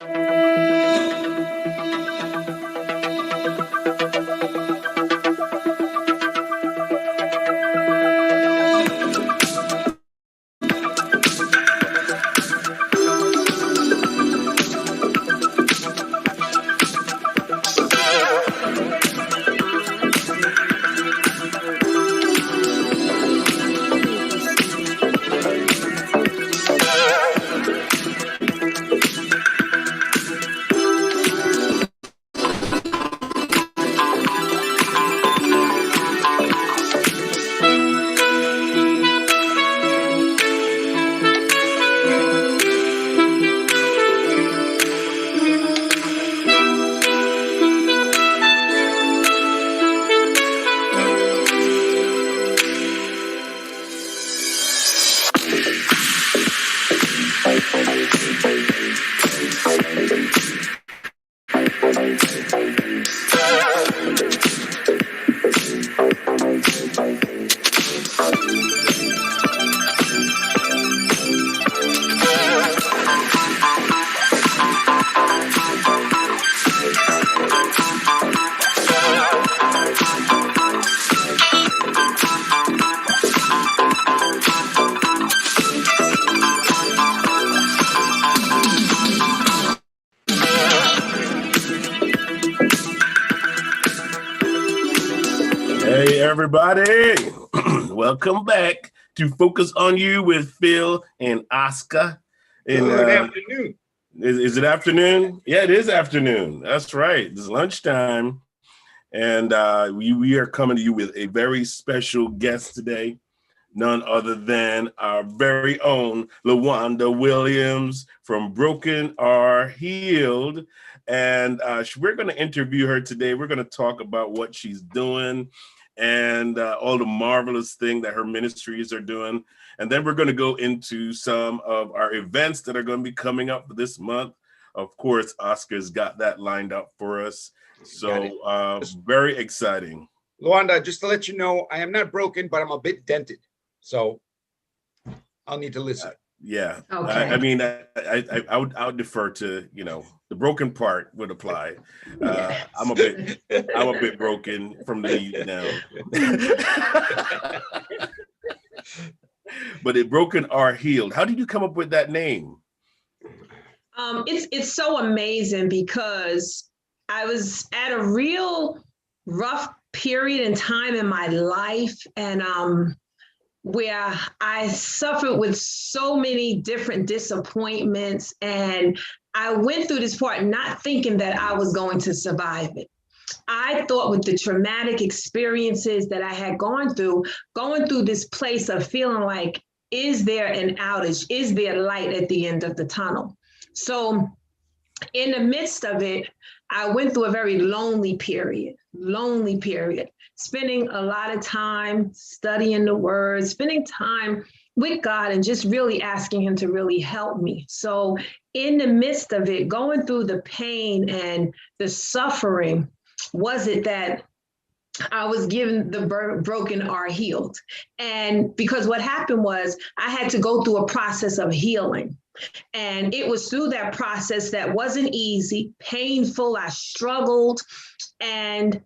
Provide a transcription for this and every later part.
Hey, everybody. Welcome back to Focus on You with Phil and Oscar. And, Good afternoon. Is it afternoon? Yeah, it is afternoon. That's right. It's lunchtime. And we are coming to you with a very special guest today. None other than our very own LaWanda Williams from Broken Are Healed. And we're going to interview her today. We're going to talk about what she's doing and all the marvelous thing that her ministries are doing. And then we're going to go into some of our events that are going to be coming up this month. Of course, Oscar's got that lined up for us. So very exciting. LaWanda, just to let you know, I am not broken, but I'm a bit dented. So I'll need to listen. Yeah. Okay. I mean, I would defer to, the broken part would apply. I'm a bit broken from the knee down. But broken are healed. How did you come up with that name? It's so amazing because I was at a real rough period in time in my life, and where I suffered with so many different disappointments, and I went through this part not thinking that I was going to survive it. I thought with the traumatic experiences that I had going through this place of feeling like, is there an outage? Is there light at the end of the tunnel? So in the midst of it, I went through a very lonely period, spending a lot of time studying the word, spending time with God and just really asking him to really help me. So in the midst of it, going through the pain and the suffering, was it that I was given the broken are healed. And because what happened was I had to go through a process of healing. And it was through that process that wasn't easy, painful. I struggled. And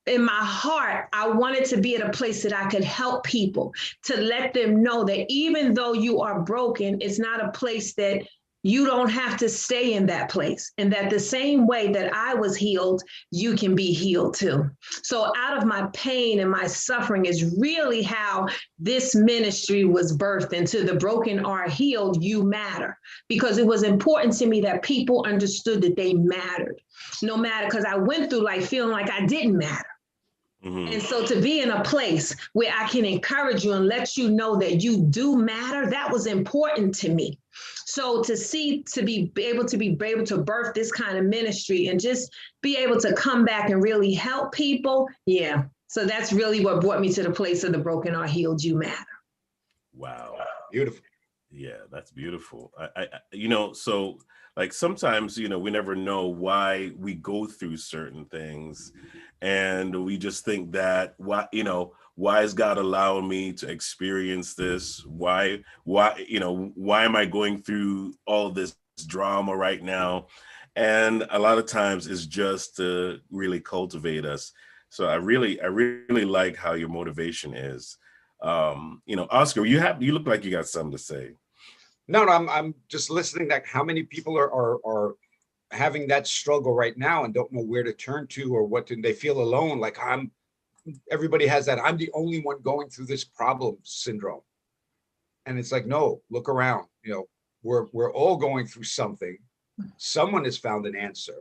in my heart, I wanted to be at a place that I could help people, to let them know that even though you are broken, it's not a place that you don't have to stay in that place, and that the same way that I was healed, you can be healed too. So out of my pain and my suffering is really how this ministry was birthed into the Broken Are Healed, You Matter, because it was important to me that people understood that they mattered, no matter, because I went through like feeling like I didn't matter. Mm-hmm. And so to be in a place where I can encourage you and let you know that you do matter, that was important to me. So to be able to birth this kind of ministry and just be able to come back and really help people. Yeah. So that's really what brought me to the place of the Broken Are Healed, You Matter. Wow. Beautiful. Yeah, that's beautiful. I so like sometimes, we never know why we go through certain things. And we just think that, why is God allowing me to experience this? Why am I going through all this drama right now. And a lot of times it's just to really cultivate us. So I really like how your motivation is. Oscar, you look like you got something to say. No, I'm just listening. Like, how many people are having that struggle right now and don't know where to turn to or what to, they feel alone. Like everybody has that. I'm the only one going through this problem syndrome. And it's like, no, look around. We're all going through something. Someone has found an answer.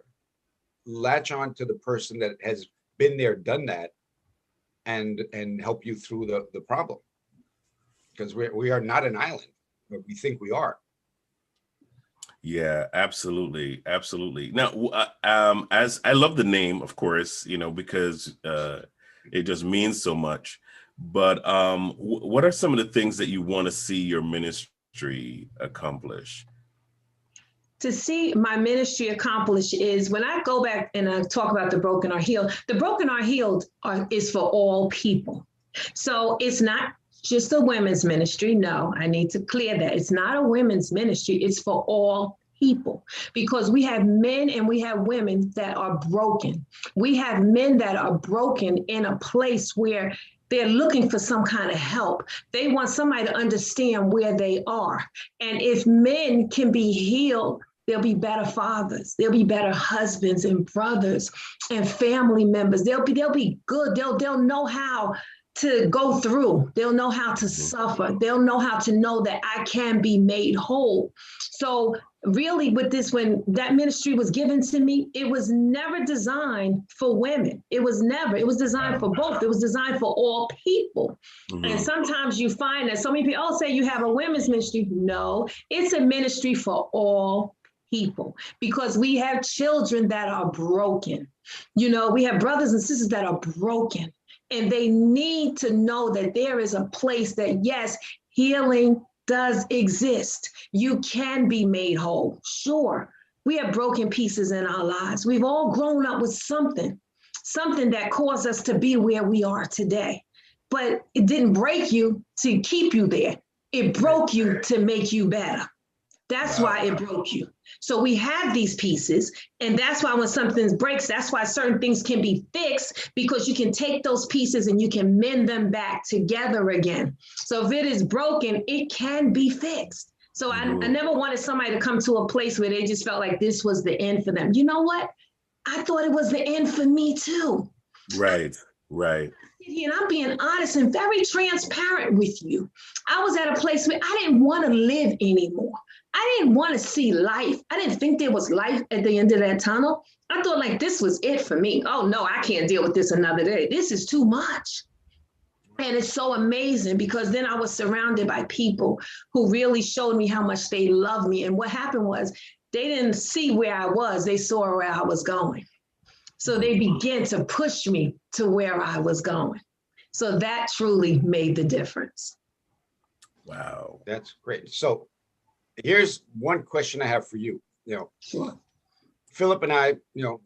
Latch on to the person that has been there, done that, and help you through the problem. Because we are not an island, but we think we are. Yeah, absolutely. Now, as I love the name, of course, because it just means so much. But what are some of the things that you want to see your ministry accomplish? To see my ministry accomplish is when I go back and I talk about the broken are healed. The broken are healed is for all people. So it's not just a women's ministry. No, I need to clear that. It's not a women's ministry. It's for all people, because we have men and we have women that are broken. We have men that are broken in a place where they're looking for some kind of help. They want somebody to understand where they are. And if men can be healed, they'll be better fathers. They'll be better husbands and brothers and family members. They'll be good. They'll know how to go through. They'll know how to suffer. They'll know how to know that I can be made whole. So really with this, when that ministry was given to me, it was never designed for women. It was designed for both. It was designed for all people. Mm-hmm. And sometimes you find that so many people say you have a women's ministry. No, it's a ministry for all people, because we have children that are broken. We have brothers and sisters that are broken, and they need to know that there is a place that, yes, healing does exist. You can be made whole. Sure, we have broken pieces in our lives. We've all grown up with something that caused us to be where we are today. But it didn't break you to keep you there. It broke you to make you better. That's why it broke you. So we have these pieces, and that's why when something breaks, that's why certain things can be fixed, because you can take those pieces and you can mend them back together again. So if it is broken, it can be fixed. So I never wanted somebody to come to a place where they just felt like this was the end for them. You know what? I thought it was the end for me too. Right. And I'm being honest and very transparent with you. I was at a place where I didn't want to live anymore. I didn't want to see life. I didn't think there was life at the end of that tunnel. I thought like this was it for me. Oh no, I can't deal with this another day. This is too much. And it's so amazing, because then I was surrounded by people who really showed me how much they love me. And what happened was they didn't see where I was. They saw where I was going. So they began to push me to where I was going. So that truly made the difference. Wow. That's great. So here's one question I have for you. Sure. Philip and I,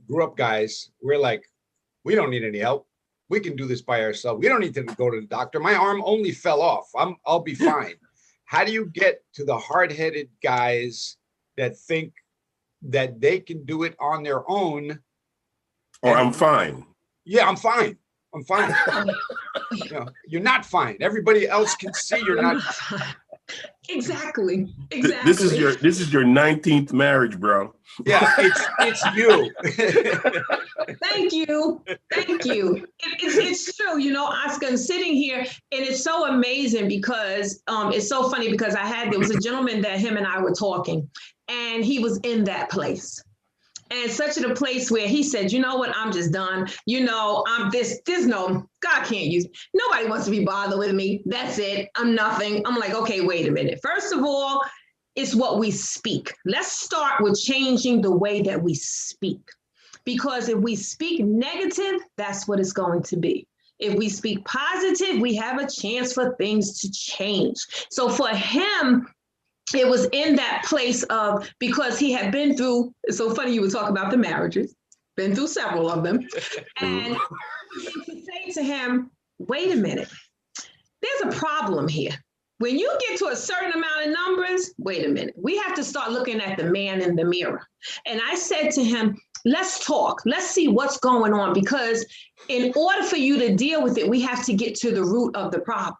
grew up guys. We're like, we don't need any help. We can do this by ourselves. We don't need to go to the doctor. My arm only fell off. I'll be fine. How do you get to the hard-headed guys that think that they can do it on their own? Or I'm fine. Yeah, I'm fine. You're not fine. Everybody else can see you're not. Exactly. This is your 19th marriage, bro. Yeah, it's you. Thank you. It's true. Oscar, I'm sitting here, and it's so amazing because it's so funny because there was a gentleman that him and I were talking, and he was in that place. And such a place where he said, you know what, I'm just done. God can't use me. Nobody wants to be bothered with me. That's it. I'm nothing. I'm like, okay, wait a minute. First of all, it's what we speak. Let's start with changing the way that we speak. Because if we speak negative, that's what it's going to be. If we speak positive, we have a chance for things to change. So for him, it was in that place of, because he had been through, it's so funny you would talk about the marriages, been through several of them. And to say to him, wait a minute, there's a problem here when you get to a certain amount of numbers, wait a minute, we have to start looking at the man in the mirror. And I said to him, let's talk. Let's see what's going on, because in order for you to deal with it, we have to get to the root of the problem.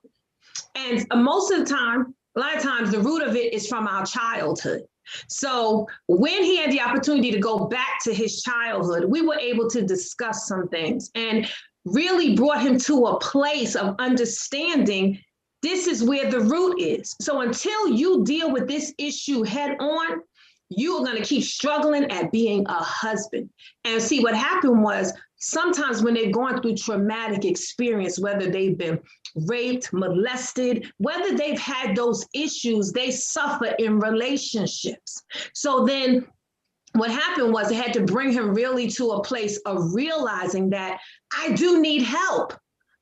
And most of the time, a lot of times, the root of it is from our childhood. So when he had the opportunity to go back to his childhood, we were able to discuss some things and really brought him to a place of understanding this is where the root is. So until you deal with this issue head on, you are going to keep struggling at being a husband. And see, what happened was sometimes when they've gone through traumatic experience, whether they've been raped, molested, whether they've had those issues, they suffer in relationships. So then what happened was it had to bring him really to a place of realizing that I do need help.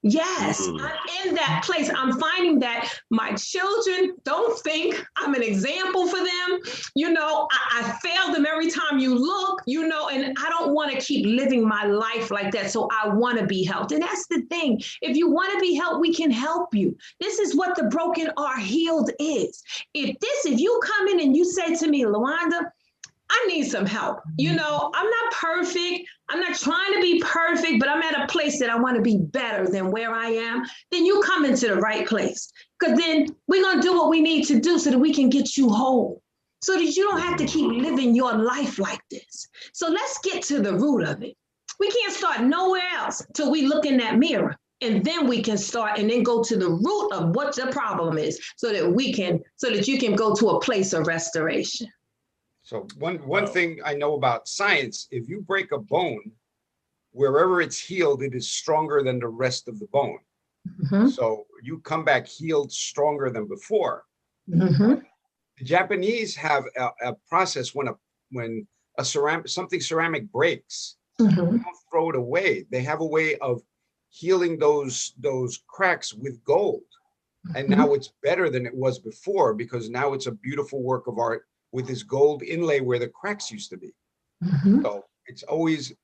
Yes, I'm in that place. I'm finding that my children don't think I'm an example for them. You know, I fail them every time you look, you know, and I don't want to keep living my life like that. So I want to be helped. And that's the thing. If you want to be helped, we can help you. This is what the broken are healed is. If you come in and you say to me, LaWanda, I need some help. You know, I'm not perfect. I'm not trying to be perfect, but I'm at a place that I want to be better than where I am. Then you come into the right place, because then we're going to do what we need to do so that we can get you whole, so that you don't have to keep living your life like this. So let's get to the root of it. We can't start nowhere else till we look in that mirror. And then we can start and then go to the root of what the problem is so that you can go to a place of restoration. So one thing I know about science, if you break a bone, wherever it's healed, it is stronger than the rest of the bone. Mm-hmm. So you come back healed, stronger than before. Mm-hmm. The Japanese have a process when something ceramic breaks, mm-hmm. they don't throw it away. They have a way of healing those cracks with gold. Mm-hmm. And now it's better than it was before, because now it's a beautiful work of art with this gold inlay where the cracks used to be. Mm-hmm. So it's always,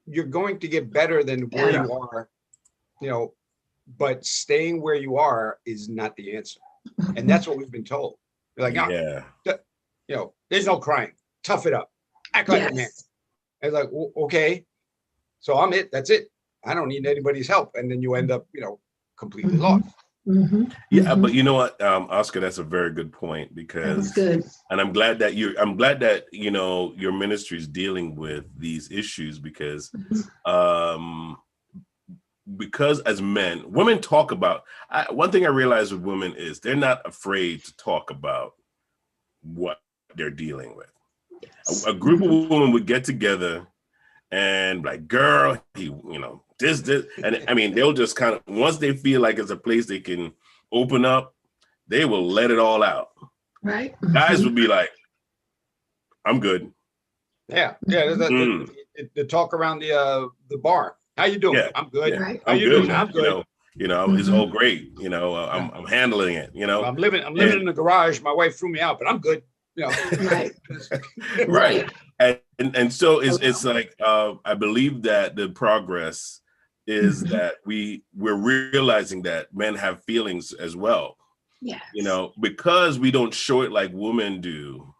you're going to get better than where you are, you know, but staying where you are is not the answer. Mm-hmm. And that's what we've been told. They're like, you know, there's no crying, tough it up, act like a man. And it's like, well, okay, so I'm it, that's it. I don't need anybody's help. And then you end up, you know, completely mm-hmm. lost. Mm-hmm. Yeah, mm-hmm. But you know what, Oscar, that's a very good point, because good. And I'm glad that you know your ministry is dealing with these issues, because as men, women talk about, one thing I realize with women is they're not afraid to talk about what they're dealing with. Yes. A group of women would get together and like, girl, you know, this, and I mean, they'll just kind of, once they feel like it's a place they can open up, they will let it all out. Right. Mm-hmm. Guys would be like, I'm good. Yeah. The talk around the bar. How you doing? Yeah. I'm good. Yeah. How you doing? I'm good. You know, mm-hmm. It's all great. You know, I'm handling it. You know, I'm living in the garage. My wife threw me out, but I'm good. You know. Right. Right. And so it's like I believe that the progress is mm-hmm. that we're realizing that men have feelings as well. Yeah. You know, because we don't show it like women do,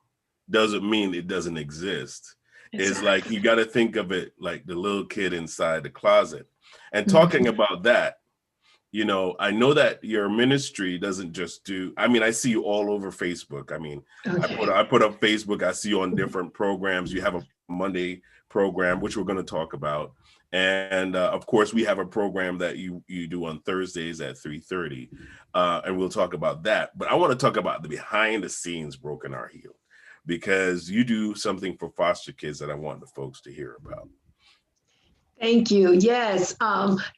doesn't mean it doesn't exist. Exactly. It's like you got to think of it like the little kid inside the closet. And talking mm-hmm. about that, you know, I know that your ministry doesn't just do, I mean, I see you all over Facebook. I mean, okay. I put up Facebook, I see you on different programs. You have a Monday program, which we're going to talk about. And of course, we have a program that you do on Thursdays at 3:30. And we'll talk about that. But I want to talk about the behind the scenes Broken Are Healed, because you do something for foster kids that I want the folks to hear about. Thank you. Yes.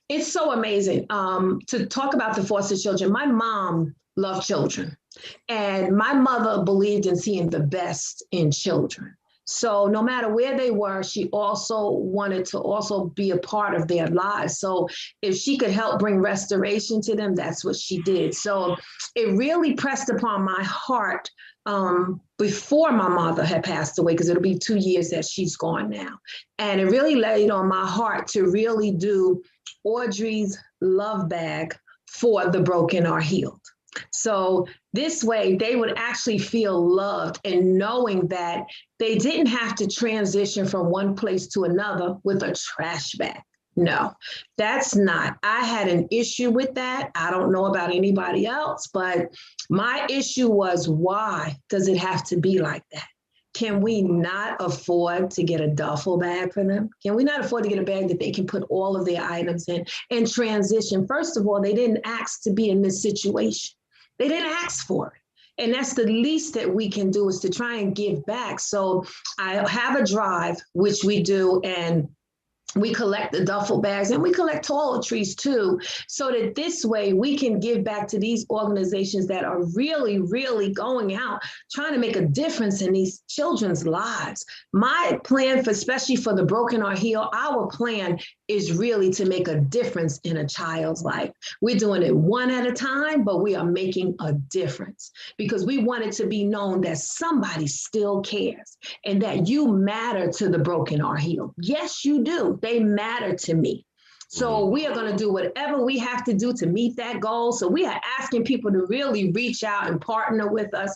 It's so amazing to talk about the foster children. My mom loved children, and my mother believed in seeing the best in children. So no matter where they were, she also wanted to also be a part of their lives. So if she could help bring restoration to them, that's what she did. So it really pressed upon my heart before my mother had passed away, because it'll be 2 years that she's gone now. And it really laid on my heart to really do Audrey's Love Bag for the Broken Are Healed. So this way they would actually feel loved and knowing that they didn't have to transition from one place to another with a trash bag. No, that's not. I had an issue with that. I don't know about anybody else, but my issue was, why does it have to be like that? Can we not afford to get a duffel bag for them? Can we not afford to get a bag that they can put all of their items in and transition? First of all, they didn't ask to be in this situation. They didn't ask for it. And that's the least that we can do, is to try and give back. So I have a drive, which we do, and we collect the duffel bags and we collect toiletries too, so that this way we can give back to these organizations that are really, really going out, trying to make a difference in these children's lives. My plan, for especially for the Broken Are Healed, our plan is really to make a difference in a child's life. We're doing it one at a time, but we are making a difference because we want it to be known that somebody still cares and that you matter to the Broken Are Healed. Yes, you do. They matter to me. So we are going to do whatever we have to do to meet that goal. So we are asking people to really reach out and partner with us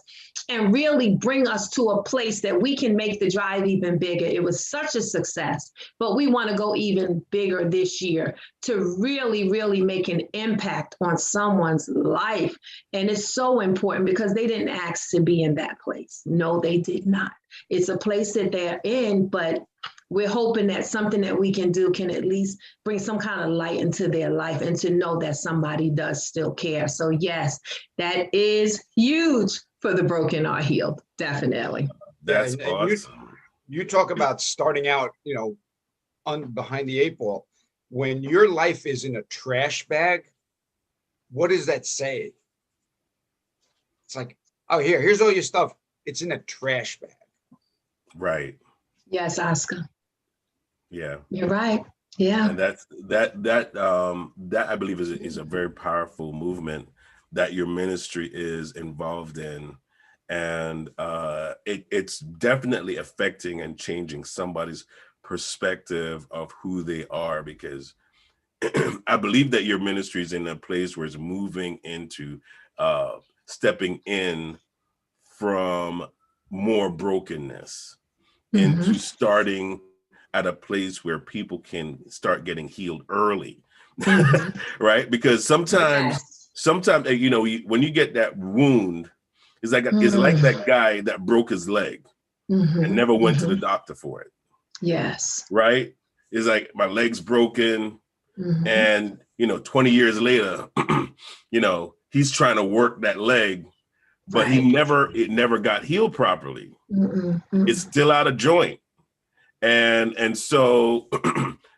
and really bring us to a place that we can make the drive even bigger. It was such a success, but we want to go even bigger this year to really, really make an impact on someone's life. And it's so important because they didn't ask to be in that place. No, they did not. It's a place that they're in, but we're hoping that something that we can do can at least bring some kind of light into their life and to know that somebody does still care. So yes, that is huge for the Broken Are Healed. Definitely. That's awesome. You talk about starting out, behind the eight ball. When your life is in a trash bag, what does that say? It's like, oh, here's all your stuff. It's in a trash bag. Right. Yes, Oscar. Yeah, you're right. Yeah, and that I believe is a very powerful movement that your ministry is involved in, and it's definitely affecting and changing somebody's perspective of who they are, because I believe that your ministry is in a place where it's moving into stepping in from more brokenness into starting at a place where people can start getting healed early, right? Because sometimes, when you get that wound, it's like that guy that broke his leg and never went to the doctor for it. Yes. Right? It's like, my leg's broken, and 20 years later, he's trying to work that leg, but it never got healed properly. It's still out of joint. And so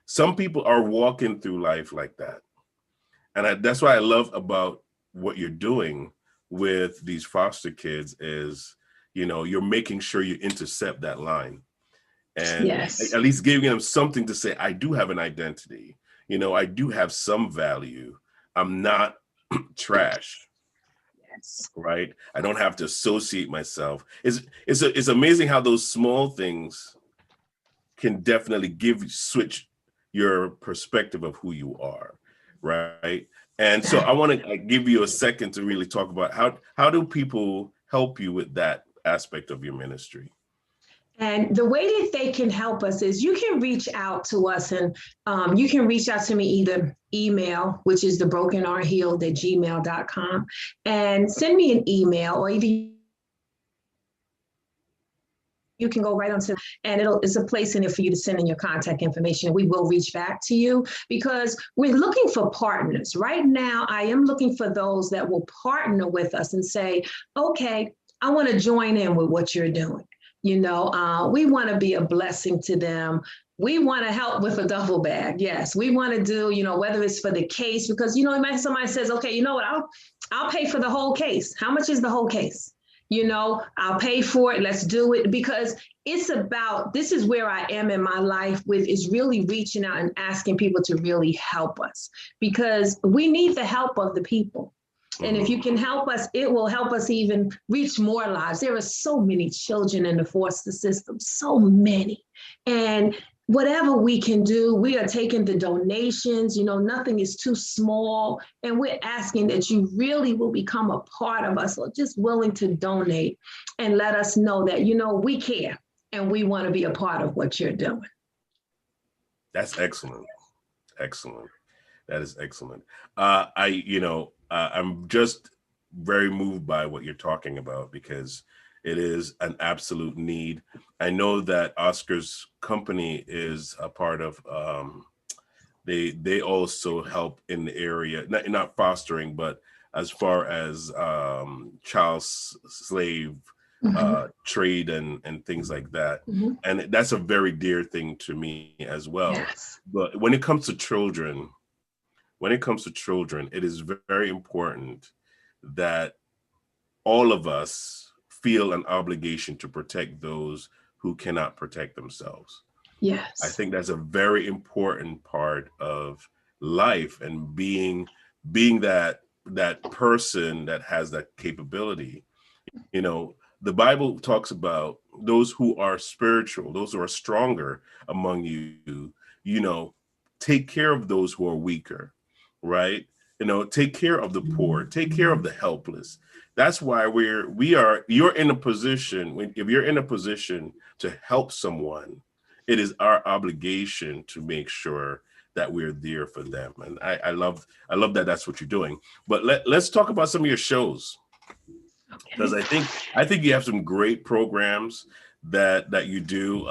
some people are walking through life like that. And that's what I love about what you're doing with these foster kids is, you're making sure you intercept that line and at least giving them something to say, I do have an identity. I do have some value. I'm not trash. Yes. Right. I don't have to associate myself. It's amazing how those small things can definitely switch your perspective of who you are, right? And so I want to give you a second to really talk about how do people help you with that aspect of your ministry? And the way that they can help us is you can reach out to us, and you can reach out to me either email, which is thebrokenarehealed@gmail.com, and send me an email, or either you can go right onto, and it's a place in there for you to send in your contact information. We will reach back to you because we're looking for partners. Right now, I am looking for those that will partner with us and say, okay, I want to join in with what you're doing. We want to be a blessing to them. We want to help with a duffel bag. Yes, we want to do, whether it's for the case, because, somebody says, okay, you know what, I'll pay for the whole case. How much is the whole case? I'll pay for it. Let's do it, because it's about, this is where I am in my life is really reaching out and asking people to really help us, because we need the help of the people. And if you can help us, it will help us even reach more lives. There are so many children in the foster system, so many. And whatever we can do, we are taking the donations. Nothing is too small. And we're asking that you really will become a part of us, or just willing to donate and let us know that, we care and we want to be a part of what you're doing. That's excellent. Excellent. That is excellent. I'm just very moved by what you're talking about, because it is an absolute need. I know that Oscar's company is a part of, they also help in the area, not fostering, but as far as child slave trade and things like that. And that's a very dear thing to me as well. Yes. But when it comes to children, it is very important that all of us feel an obligation to protect those who cannot protect themselves. Yes. I think that's a very important part of life, and being that person that has that capability. The Bible talks about those who are spiritual, those who are stronger among you, take care of those who are weaker, right? Take care of the poor, take care of the helpless. That's why you're in a position, if you're in a position to help someone, it is our obligation to make sure that we're there for them. And I love that that's what you're doing. But let's talk about some of your shows, because I think you have some great programs that you do.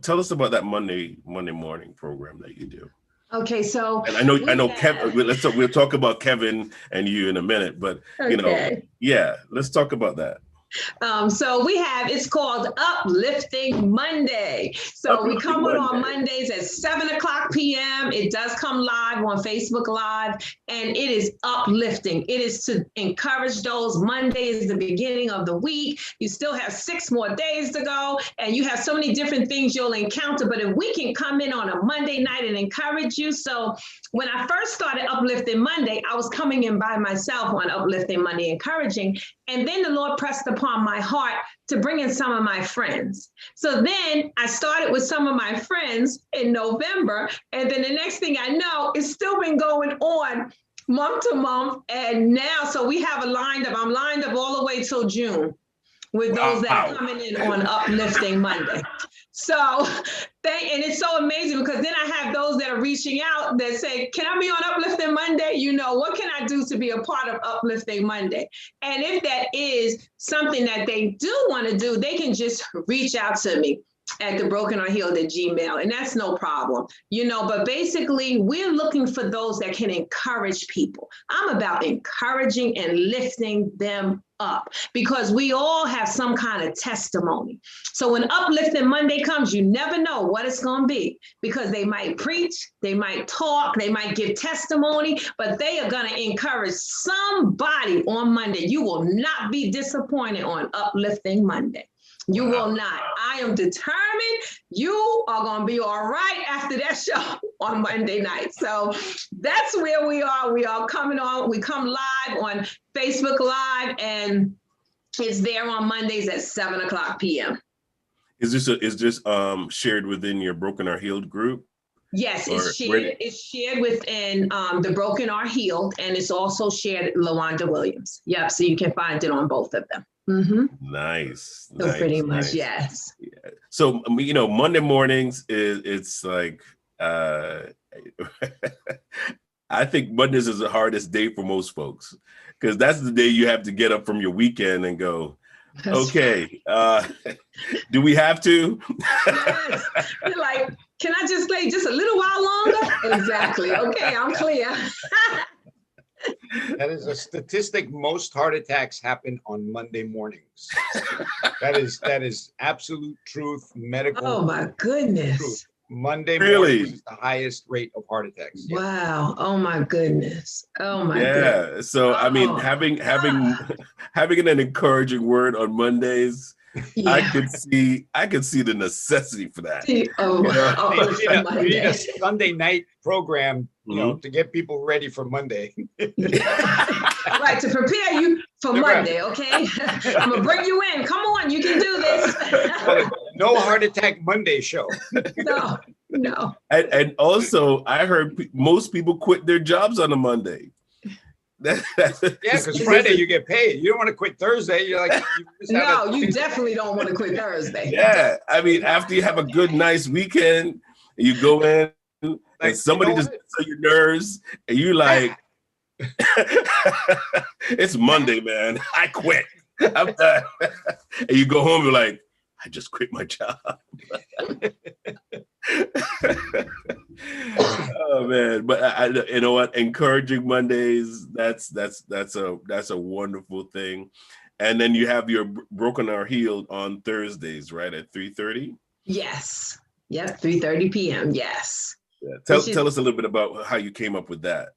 Tell us about that Monday morning program that you do. Okay, so and I know Kevin. We'll talk about Kevin and you in a minute, but let's talk about that. So it's called Uplifting Monday. So we come on Mondays at 7:00 p.m. It does come live on Facebook Live, and it is uplifting. It is to encourage those. Monday is the beginning of the week. You still have 6 more days to go, and you have so many different things you'll encounter. But if we can come in on a Monday night and encourage you. So when I first started Uplifting Monday, I was coming in by myself on Uplifting Monday, encouraging. And then the Lord pressed upon my heart to bring in some of my friends. So then I started with some of my friends in November. And then the next thing I know, it's still been going on month to month. And now, so we have I'm lined up all the way till June with those that are coming in on Uplifting Monday. So, and it's so amazing, because then I have those that are reaching out that say, can I be on Uplifting Monday? What can I do to be a part of Uplifting Monday? And if that is something that they do want to do, they can just reach out to me at thebrokenorhealed@gmail.com, and that's no problem, but basically we're looking for those that can encourage people. I'm about encouraging and lifting them up, because we all have some kind of testimony. So when Uplifting Monday comes, you never know what it's going to be, because they might preach, they might talk, they might give testimony, but they are going to encourage somebody on Monday. You will not be disappointed on Uplifting Monday. You will not. I am determined you are going to be all right after that show on Monday night. So that's where we are. We are coming on. We come live on Facebook Live, and it's there on Mondays at 7:00 p.m. Is this shared within your Broken or Healed group? Yes, it's shared. It's shared within the Broken or Healed, and it's also shared at LaWanda Williams. Yep. So you can find it on both of them. Mm-hmm. Nice. So nice, pretty much, nice. yes. Yeah. So Monday mornings it's like I think Mondays is the hardest day for most folks, because that's the day you have to get up from your weekend and go, okay, do we have to? Yes. You're like, can I just stay just a little while longer? Exactly. Okay, I'm clear. That is a statistic. Most heart attacks happen on Monday mornings. That is absolute truth, medical. Oh my goodness. Truth. Monday Really? mornings is the highest rate of heart attacks. Wow. Oh my goodness. Oh my goodness. Yeah. So I mean, having an encouraging word on Mondays, yeah. I could see the necessity for that. You need a Sunday night program, to get people ready for Monday. Right, to prepare you for Monday, okay? I'm gonna bring you in. Come on, you can do this. No heart attack Monday show. No. No. And also, I heard most people quit their jobs on a Monday. Yeah, because Friday you get paid. You don't want to quit Thursday. You're like, you definitely don't want to quit Thursday. Yeah, I mean, after you have a good, nice weekend, you go in and somebody just gets on your nerves, and you like, it's Monday, man. I quit. I'm done. And you go home, you're like, I just quit my job. Oh man, but you know what? Encouraging Mondays. That's a wonderful thing. And then you have your Broken or Healed on Thursdays, right, at 3:30. Yes. Yep. 3:30 p.m. Yes. Yeah. Tell us a little bit about how you came up with that.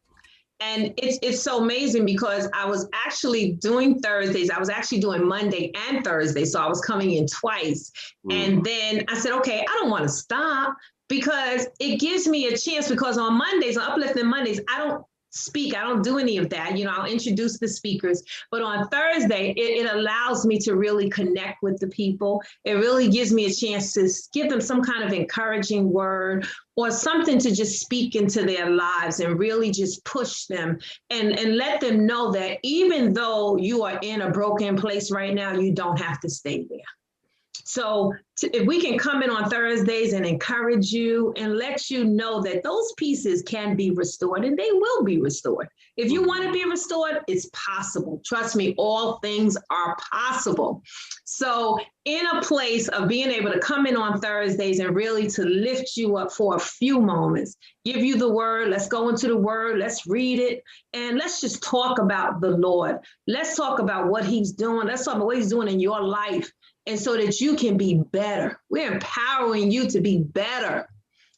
And it's so amazing because I was actually doing Thursdays. I was actually doing Monday and Thursday. So I was coming in twice. And then I said, okay, I don't want to stop because it gives me a chance, because on Mondays, on Uplifting Mondays, I don't speak. I don't do any of that. You know, I'll introduce the speakers. But on Thursday, it allows me to really connect with the people. It really gives me a chance to give them some kind of encouraging word or something to just speak into their lives and really just push them and let them know that even though you are in a broken place right now, you don't have to stay there. So if we can come in on Thursdays and encourage you and let you know that those pieces can be restored, and they will be restored. If you want to be restored, it's possible. Trust me, all things are possible. So in a place of being able to come in on Thursdays and really to lift you up for a few moments, give you the word, let's go into the word, let's read it, and let's just talk about the Lord. Let's talk about what he's doing. Let's talk about what he's doing in your life. And so that you can be better. We're empowering you to be better.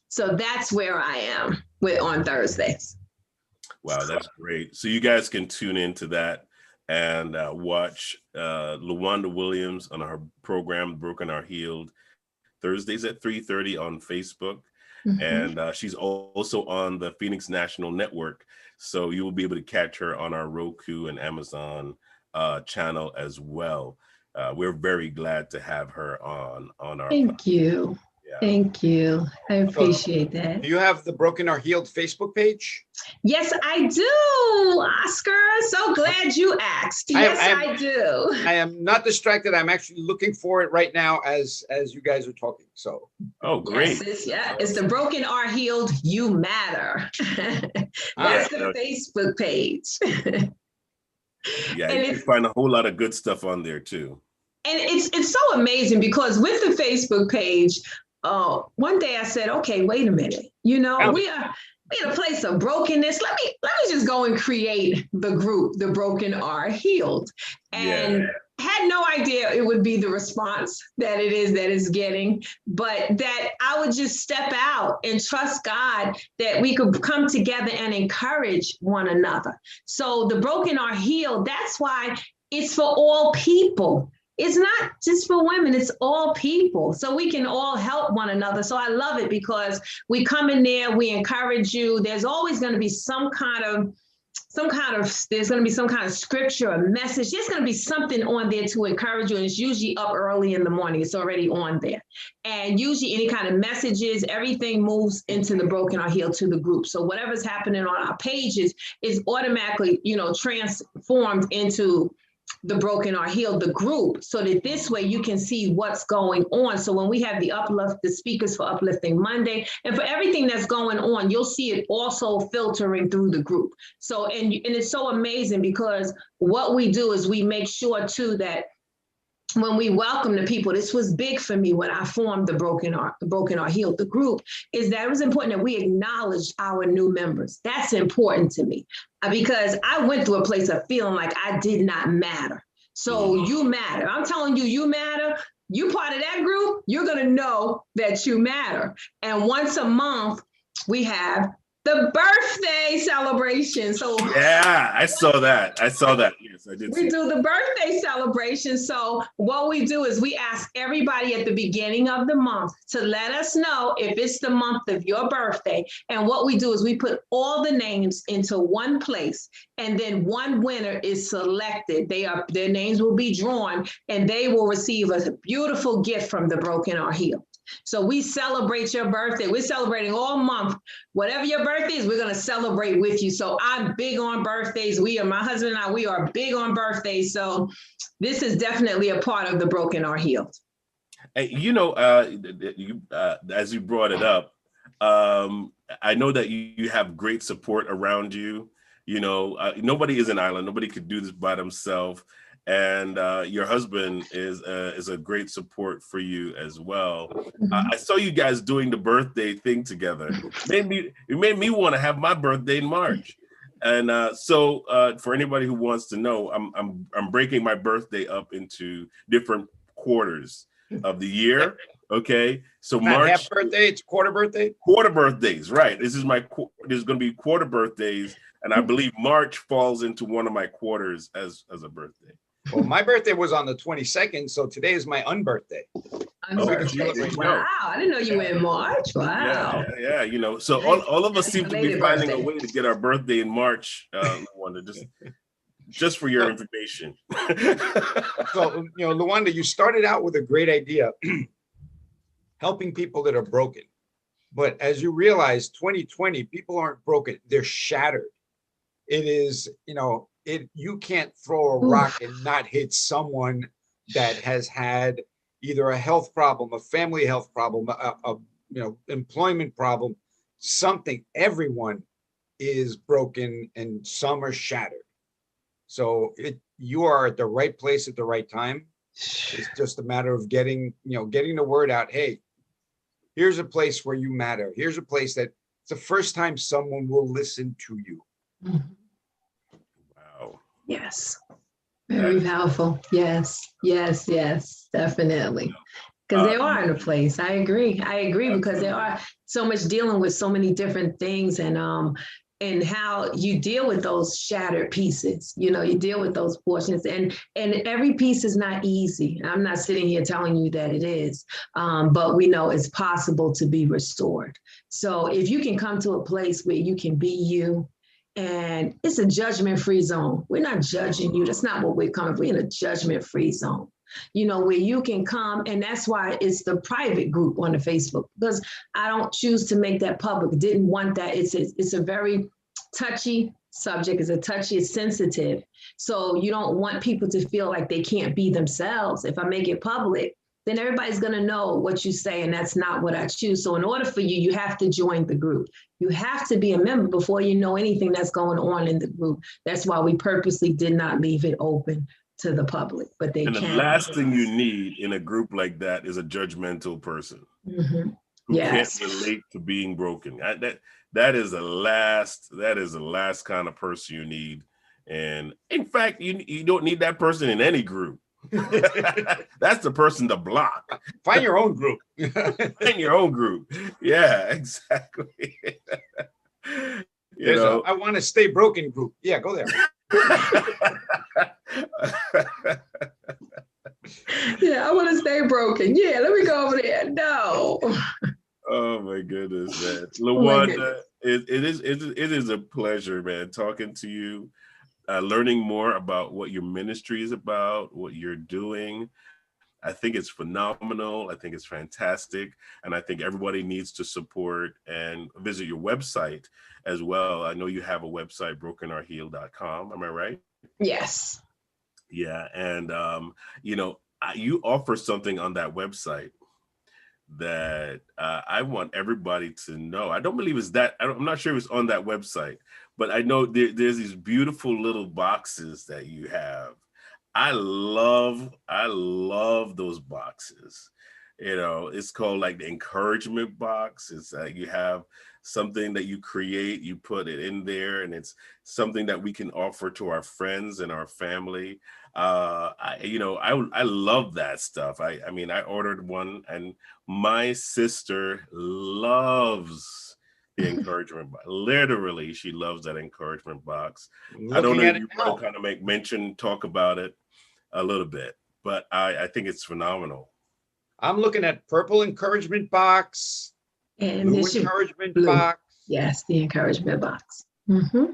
So that's where I am on Thursdays. Wow, that's great. So you guys can tune into that and watch LaWanda Williams on her program, Broken or Healed, Thursdays at 3:30 on Facebook. And she's also on the Phoenix National Network. So you will be able to catch her on our Roku and Amazon channel as well. We're very glad to have her on our. Thank you. Yeah. Thank you. I appreciate that. Do you have the Broken or Healed Facebook page? Yes, I do, Oscar. So glad you asked. Yes, I do. I am not distracted. I'm actually looking for it right now as you guys are talking. So. Oh, great. It's the Broken or Healed You Matter. That's the Facebook page. Yeah, you can find a whole lot of good stuff on there too. And it's so amazing because with the Facebook page, one day I said, okay, wait a minute. You know, we are in a place of brokenness. Let me just go and create the group, The Broken Are Healed. And had no idea it would be the response that it's getting, but that I would just step out and trust God that we could come together and encourage one another. So The Broken Are Healed. That's why it's for all people. It's not just for women, it's all people. So we can all help one another. So I love it because we come in there, we encourage you. There's always going to be some kind of scripture or message. There's going to be something on there to encourage you. And it's usually up early in the morning. It's already on there. And usually any kind of messages, everything moves into the Broken or Healed to the group. So whatever's happening on our pages is automatically, transformed into the Broken or Healed, the group, so that this way you can see what's going on. So when we have the speakers for Uplifting Monday and for everything that's going on, you'll see it also filtering through the group. So, and it's so amazing because what we do is we make sure too that when we welcome the people, this was big for me when I formed the Broken or Healed, the group, is that it was important that we acknowledge our new members. That's important to me because I went through a place of feeling like I did not matter. So you matter. I'm telling you, you matter. You part of that group, you're going to know that you matter. And once a month, we have the birthday celebration. So yeah, I saw that. Yes, I did. We do the birthday celebration. So what we do is we ask everybody at the beginning of the month to let us know if it's the month of your birthday. And what we do is we put all the names into one place, and then one winner is selected. Their names will be drawn, and they will receive a beautiful gift from the Broken or Healed. So we celebrate your birthday. We're celebrating all month. Whatever your birthday is, we're going to celebrate with you. So I'm big on birthdays. My husband and I, we are big on birthdays. So this is definitely a part of the Broken Are Healed. Hey, as you brought it up, I know that you have great support around you. Nobody is an island. Nobody could do this by themselves. And your husband is a great support for you as well. I saw you guys doing the birthday thing together. It made me want to have my birthday in March. And so for anybody who wants to know, I'm breaking my birthday up into different quarters of the year. Okay, so Not March half birthday, it's quarter birthday. Quarter birthdays, right? There's going to be quarter birthdays, and I believe March falls into one of my quarters as a birthday. Well, my birthday was on the 22nd, so today is my unbirthday. Wow, I didn't know you were in March. Wow. Yeah. So all of us seem to be finding a way to get our birthday in March. Luanda, just for your information. So, Luanda, you started out with a great idea, helping people that are broken. But as you realize, 2020, people aren't broken, they're shattered. It is, you can't throw a rock and not hit someone that has had either a health problem, a family health problem, a employment problem, something. Everyone is broken and some are shattered. So you are at the right place at the right time. It's just a matter of getting the word out. Hey, here's a place where you matter. Here's a place that it's the first time someone will listen to you. Wow. Yes. Very powerful. Yes, definitely. Because they are in a place. I agree because there are so much dealing with so many different things and how you deal with those shattered pieces. You deal with those portions and every piece is not easy. I'm not sitting here telling you that it is, but we know it's possible to be restored. So if you can come to a place where you can be you, and it's a judgment-free zone. We're not judging you. That's not what we're coming. We're in a judgment-free zone, where you can come. And that's why it's the private group on the Facebook, because I don't choose to make that public. Didn't want that. It's a very touchy subject. It's sensitive. So you don't want people to feel like they can't be themselves. If I make it public, then everybody's going to know what you say, and that's not what I choose. So in order for you, you have to join the group. You have to be a member before you know anything that's going on in the group. That's why we purposely did not leave it open to the public, but they can. And the last thing you need in a group like that is a judgmental person who can't relate to being broken. That is the last kind of person you need. And in fact, you don't need that person in any group. That's the person to block. Find your own group. Find your own group. Yeah, exactly. I want to stay broken group. Yeah, go there. Yeah, I want to stay broken. Yeah, let me go over there. No. Oh my goodness, man. Luanda, it is a pleasure, man, talking to you. Learning more about what your ministry is about, what you're doing. I think it's phenomenal. I think it's fantastic. And I think everybody needs to support and visit your website as well. I know you have a website, brokenarehealed.com. Am I right? Yes. Yeah. And, you offer something on that website that I want everybody to know. I don't believe it's that. I'm not sure if it's on that website, but I know there's these beautiful little boxes that you have. I love those boxes. It's called like the encouragement box. It's you have something that you create, you put it in there, and it's something that we can offer to our friends and our family. I love that stuff. I mean, I ordered one, and my sister loves the encouragement box. Literally, she loves that encouragement box. I don't know if you want to kind of talk about it a little bit, but I think it's phenomenal. I'm looking at purple encouragement box and blue encouragement box. Yes, the encouragement box. Mm-hmm.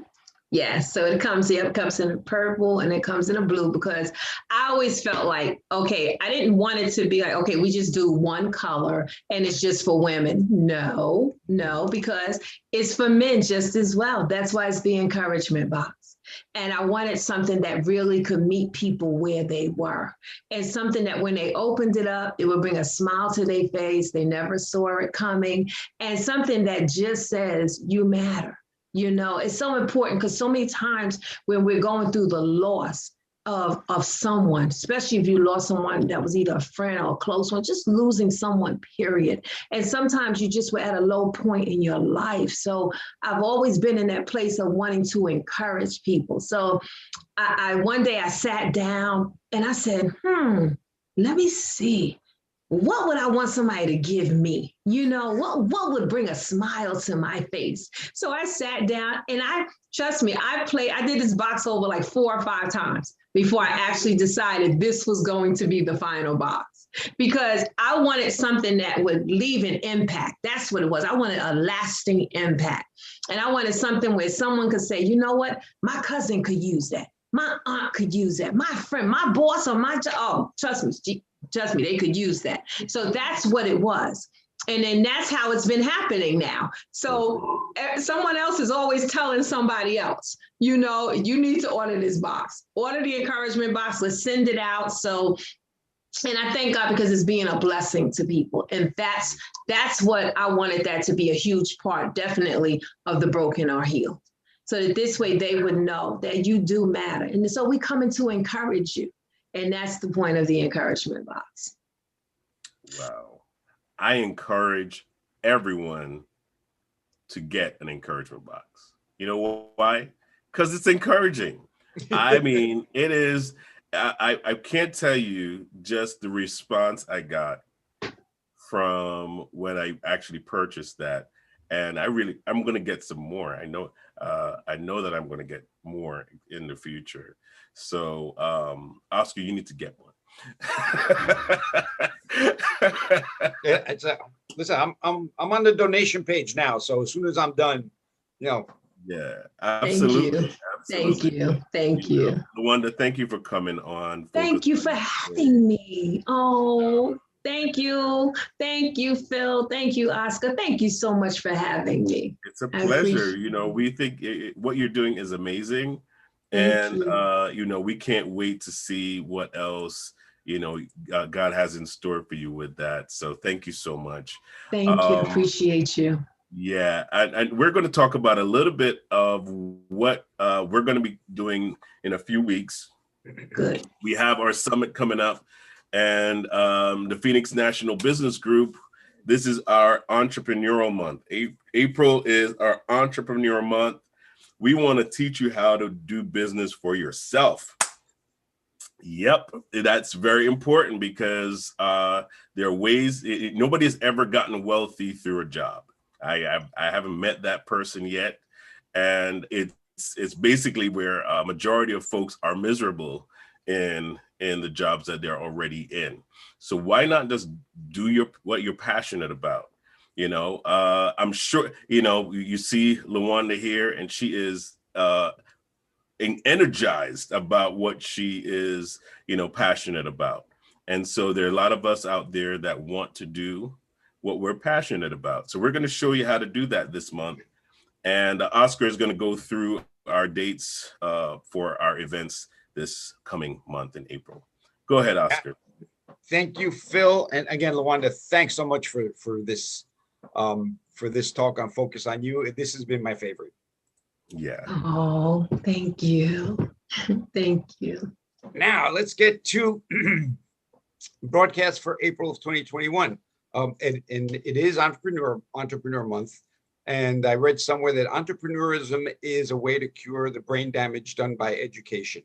Yes, so it comes in a purple and it comes in a blue because I always felt like, okay, I didn't want it to be like, okay, we just do one color and it's just for women. No, no, because it's for men just as well. That's why it's the encouragement box. And I wanted something that really could meet people where they were. And something that when they opened it up, it would bring a smile to their face. They never saw it coming. And something that just says, you matter. You know, it's so important because so many times when we're going through the loss of someone, especially if you lost someone that was either a friend or a close one, just losing someone, period. And sometimes you just were at a low point in your life. So I've always been in that place of wanting to encourage people. So I one day I sat down and I said, let me see. What would I want somebody to give me? You know, what would bring a smile to my face? So I sat down and trust me, I did this box over like 4 or 5 times before I actually decided this was going to be the final box because I wanted something that would leave an impact. That's what it was. I wanted a lasting impact. And I wanted something where someone could say, you know what? My cousin could use that. My aunt could use that. My friend, my boss, or trust me, they could use that. So that's what it was. And then that's how it's been happening now. So someone else is always telling somebody else, you know, you need to order this box, order the encouragement box, let's send it out. So, and I thank God because it's being a blessing to people. And that's what I wanted that to be a huge part, definitely, of the broken or healed. So that this way they would know that you do matter. And so we come in to encourage you. And that's the point of the encouragement box. Wow. I encourage everyone to get an encouragement box. You know why? Because it's encouraging. I mean, it is. I can't tell you just the response I got from when I actually purchased that. And I'm going to get some more. I know that I'm going to get more in the future. So, Oscar, you need to get one. Yeah, listen, I'm on the donation page now. So as soon as I'm done, you know. Yeah, absolutely. Thank you. Thank you. Luanda, thank you for coming on. Thank you for having me. Oh, thank you. Thank you, Phil. Thank you, Oscar. Thank you so much for having me. It's a pleasure. You know, we think what you're doing is amazing. And, you know, we can't wait to see what else, you know, God has in store for you with that. So thank you so much. Thank you. Appreciate you. Yeah. And we're going to talk about a little bit of what we're going to be doing in a few weeks. Good. We have our summit coming up and the Phoenix National Business Group. This is our entrepreneurial month. April is our entrepreneurial month. We want to teach you how to do business for yourself. Yep, that's very important because there are ways. Nobody has ever gotten wealthy through a job. I haven't met that person yet, and it's basically where a majority of folks are miserable in the jobs that they're already in. So why not just do what you're passionate about? You know, I'm sure, you know, you see Luanda here and she is energized about what she is, you know, passionate about. And so there are a lot of us out there that want to do what we're passionate about. So we're going to show you how to do that this month. And Oscar is going to go through our dates for our events this coming month in April. Go ahead, Oscar. Thank you, Phil. And again, Luanda, thanks so much for this talk on Focus on You. This has been my favorite. Yeah. Oh, thank you. Thank you. Now let's get to broadcast for April of 2021. And it is Entrepreneur Month. And I read somewhere that entrepreneurism is a way to cure the brain damage done by education.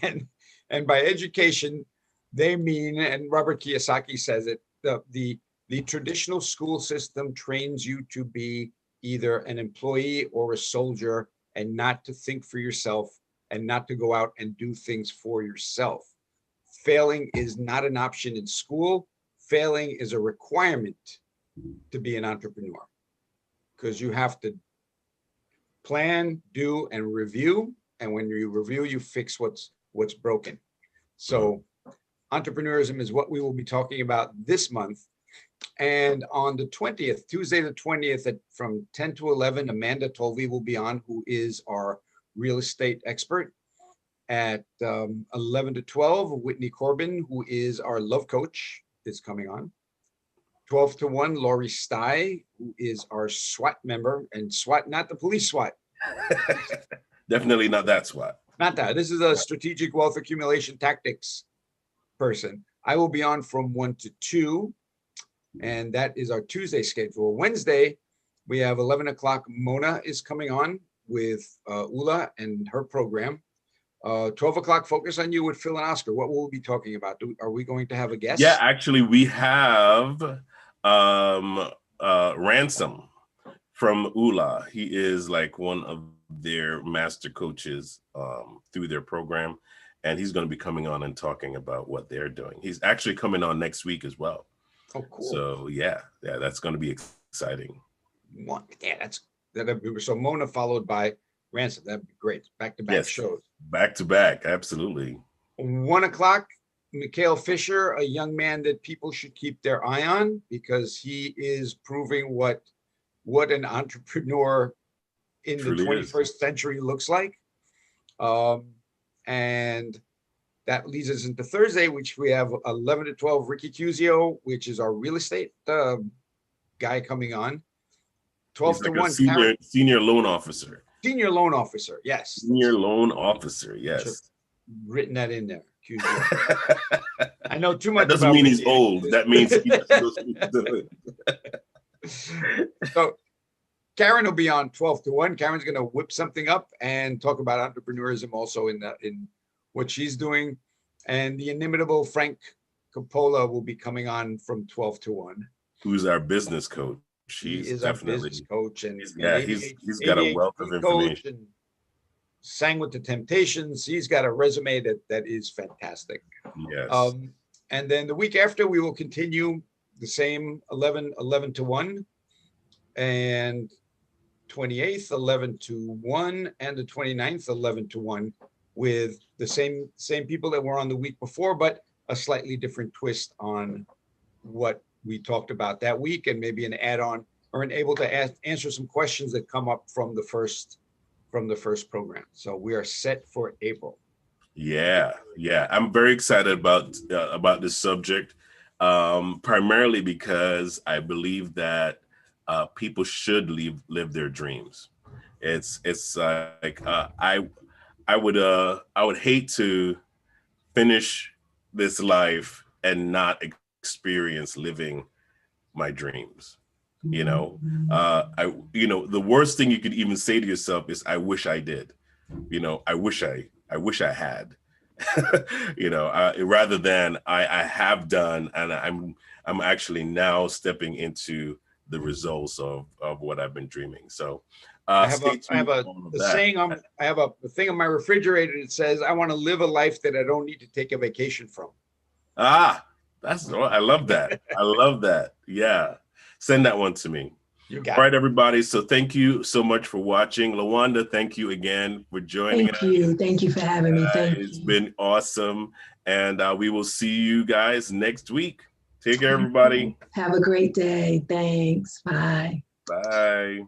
and by education, they mean, and Robert Kiyosaki says it, the traditional school system trains you to be either an employee or a soldier and not to think for yourself and not to go out and do things for yourself. Failing is not an option in school. Failing is a requirement to be an entrepreneur because you have to plan, do, and review. And when you review, you fix what's broken. So entrepreneurism is what we will be talking about this month. And on the 20th, Tuesday the 20th, from 10 to 11, Amanda Tolvey will be on, who is our real estate expert. At 11 to 12, Whitney Corbin, who is our love coach, is coming on. 12 to 1, Laurie Stye, who is our SWAT member, and SWAT, not the police SWAT. Definitely not that SWAT. Not that. This is a strategic wealth accumulation tactics person. I will be on from 1 to 2, and that is our Tuesday schedule. Wednesday, we have 11 o'clock. Mona is coming on with Ula and her program. 12 o'clock, Focus on You with Phil and Oscar. What will we be talking about? Are we going to have a guest? Yeah, actually, we have Ransom from Ula. He is like one of their master coaches through their program, and he's going to be coming on and talking about what they're doing. He's actually coming on next week as well. Oh, cool. So yeah, that's going to be exciting. Yeah, so Mona followed by Ransom. That'd be great. Back-to-back shows. Back-to-back, absolutely. 1 o'clock, Mikhail Fisher, a young man that people should keep their eye on because he is proving what an entrepreneur in the 21st century looks like. And that leads us into Thursday, which we have 11 to 12, Ricky Cusio, which is our real estate guy coming on. 12 to 1. Senior loan officer. Senior loan officer, yes. Senior loan officer, yes. Written that in there. I know too much. That doesn't mean he's old. That means he knows what he's doing. So Karen will be on 12 to 1. Karen's going to whip something up and talk about entrepreneurism also in what she's doing. And the inimitable Frank Coppola will be coming on from 12 to 1. Who's our business coach? He is our business coach, and he's got a wealth of information. Sang with the Temptations. He's got a resume that is fantastic. Yes. And then the week after, we will continue the same 11 to 1, and 28th 11 to 1, and the 29th 11 to 1, with the same people that were on the week before, but a slightly different twist on what we talked about that week, and maybe an add-on or able to answer some questions that come up from the first program. So we are set for April. Yeah. I'm very excited about this subject, primarily because I believe that people should live their dreams. It's like I would hate to finish this life and not experience living my dreams. The worst thing you could even say to yourself is, I wish I did. I wish I had. Rather than I have done, and I'm actually now stepping into the results of what I've been dreaming. So I have a thing on my refrigerator that says, I want to live a life that I don't need to take a vacation from. I love that. I love that. Yeah. Send that one to me. You got All right, everybody. So thank you so much for watching. Lawanda, thank you again for joining us. Thank you for having me. It's been awesome. And we will see you guys next week. Take care, everybody. Have a great day. Thanks. Bye. Bye.